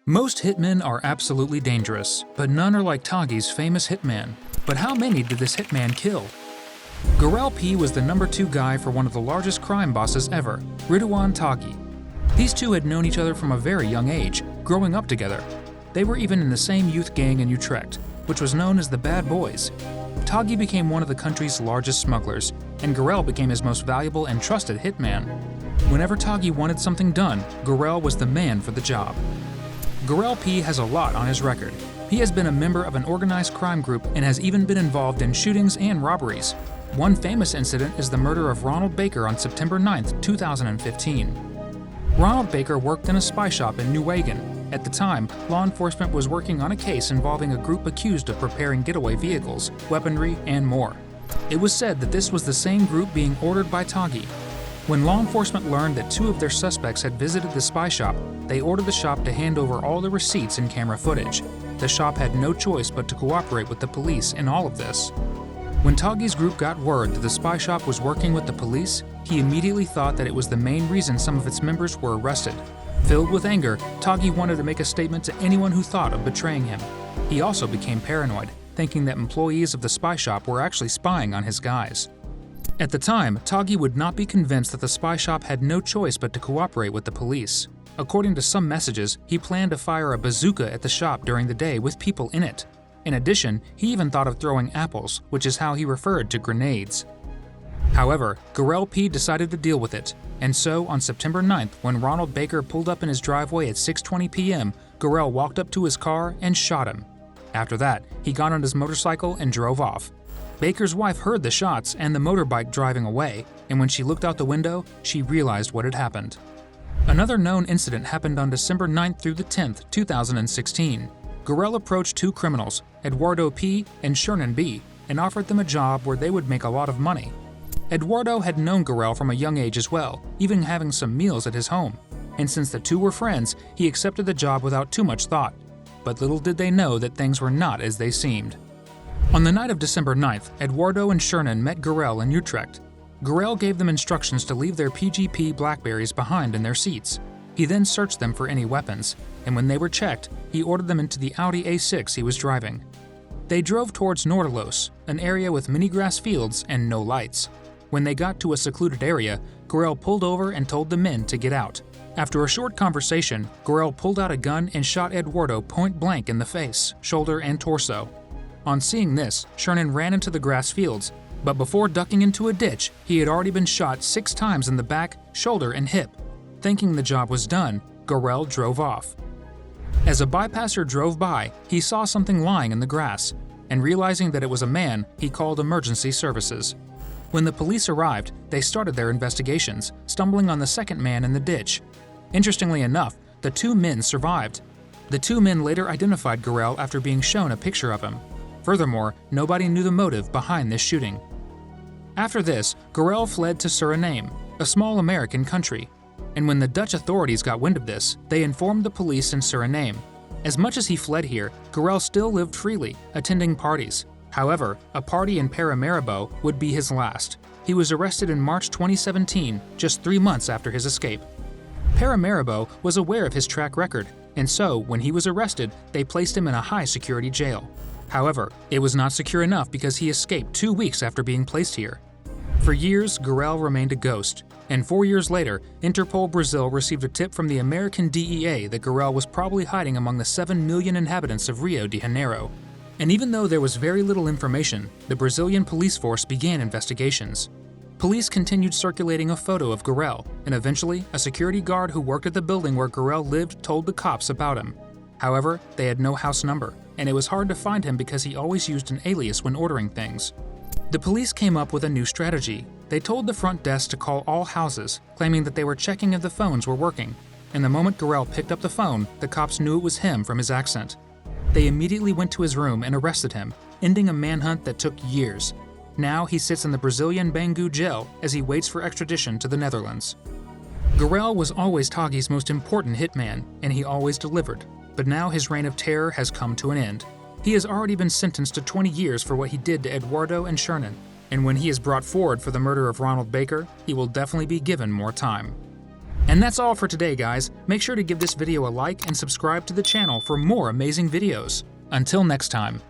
Most hitmen are absolutely dangerous, but none are like Taghi's famous hitman. But how many did this hitman kill? Gerel P was the number 2 guy for one of the largest crime bosses ever, Ridouan Taghi. These two had known each other from a very young age, growing up together. They were even in the same youth gang in Utrecht, which was known as the Bad Boys. Taghi became one of the country's largest smugglers, and Gerel became his most valuable and trusted hitman. Whenever Taghi wanted something done, Gerel was the man for the job. Gerel P has a lot on his record. He has been a member of an organized crime group and has even been involved in shootings and robberies. One famous incident is the murder of Ronald Baker on September 9, 2015. Ronald Baker worked in a spy shop in Nijmegen. At the time, law enforcement was working on a case involving a group accused of preparing getaway vehicles, weaponry, and more. It was said that this was the same group being ordered by Taghi. When law enforcement learned that 2 of their suspects had visited the spy shop, they ordered the shop to hand over all the receipts and camera footage. The shop had no choice but to cooperate with the police in all of this. When Taghi's group got word that the spy shop was working with the police, he immediately thought that it was the main reason some of its members were arrested. Filled with anger, Taghi wanted to make a statement to anyone who thought of betraying him. He also became paranoid, thinking that employees of the spy shop were actually spying on his guys. At the time, Taghi would not be convinced that the spy shop had no choice but to cooperate with the police. According to some messages, he planned to fire a bazooka at the shop during the day with people in it. In addition, he even thought of throwing apples, which is how he referred to grenades. However, Gerel P decided to deal with it, and so on September 9th, when Ronald Baker pulled up in his driveway at 6:20 p.m., Gerel walked up to his car and shot him. After that, he got on his motorcycle and drove off. Baker's wife heard the shots and the motorbike driving away, and when she looked out the window, she realized what had happened. Another known incident happened on December 9th through the 10th, 2016. Gerel approached 2 criminals, Eduardo P and Shernan B, and offered them a job where they would make a lot of money. Eduardo had known Gerel from a young age as well, even having some meals at his home. And since the 2 were friends, he accepted the job without too much thought. But little did they know that things were not as they seemed. On the night of December 9th, Eduardo and Shernan met Gerel in Utrecht. Gerel gave them instructions to leave their PGP Blackberries behind in their seats. He then searched them for any weapons, and when they were checked, he ordered them into the Audi A6 he was driving. They drove towards Noorderloos, an area with many grass fields and no lights. When they got to a secluded area, Gerel pulled over and told the men to get out. After a short conversation, Gerel pulled out a gun and shot Eduardo point blank in the face, shoulder, and torso. On seeing this, Shernan ran into the grass fields, but before ducking into a ditch, he had already been shot 6 times in the back, shoulder, and hip. Thinking the job was done, Gerel drove off. As a bypasser drove by, he saw something lying in the grass, and realizing that it was a man, he called emergency services. When the police arrived, they started their investigations, stumbling on the second man in the ditch. Interestingly enough, the 2 men survived. The 2 men later identified Gerel after being shown a picture of him. Furthermore, nobody knew the motive behind this shooting. After this, Gerel fled to Suriname, a small American country. And when the Dutch authorities got wind of this, they informed the police in Suriname. As much as he fled here, Gerel still lived freely, attending parties. However, a party in Paramaribo would be his last. He was arrested in March 2017, just 3 months after his escape. Paramaribo was aware of his track record, and so, when he was arrested, they placed him in a high-security jail. However, it was not secure enough because he escaped 2 weeks after being placed here. For years, Gerel remained a ghost, and 4 years later, Interpol Brazil received a tip from the American DEA that Gerel was probably hiding among the 7 million inhabitants of Rio de Janeiro. And even though there was very little information, the Brazilian police force began investigations. Police continued circulating a photo of Gerel, and eventually, a security guard who worked at the building where Gerel lived told the cops about him. However, they had no house number, and it was hard to find him because he always used an alias when ordering things. The police came up with a new strategy. They told the front desk to call all houses, claiming that they were checking if the phones were working. And the moment Gerel picked up the phone, the cops knew it was him from his accent. They immediately went to his room and arrested him, ending a manhunt that took years. Now he sits in the Brazilian Bangu jail as he waits for extradition to the Netherlands. Gerel was always Taghi's most important hitman, and he always delivered. But now his reign of terror has come to an end. He has already been sentenced to 20 years for what he did to Eduardo and Shernan, and when he is brought forward for the murder of Ronald Baker, he will definitely be given more time. And that's all for today, guys. Make sure to give this video a like and subscribe to the channel for more amazing videos. Until next time.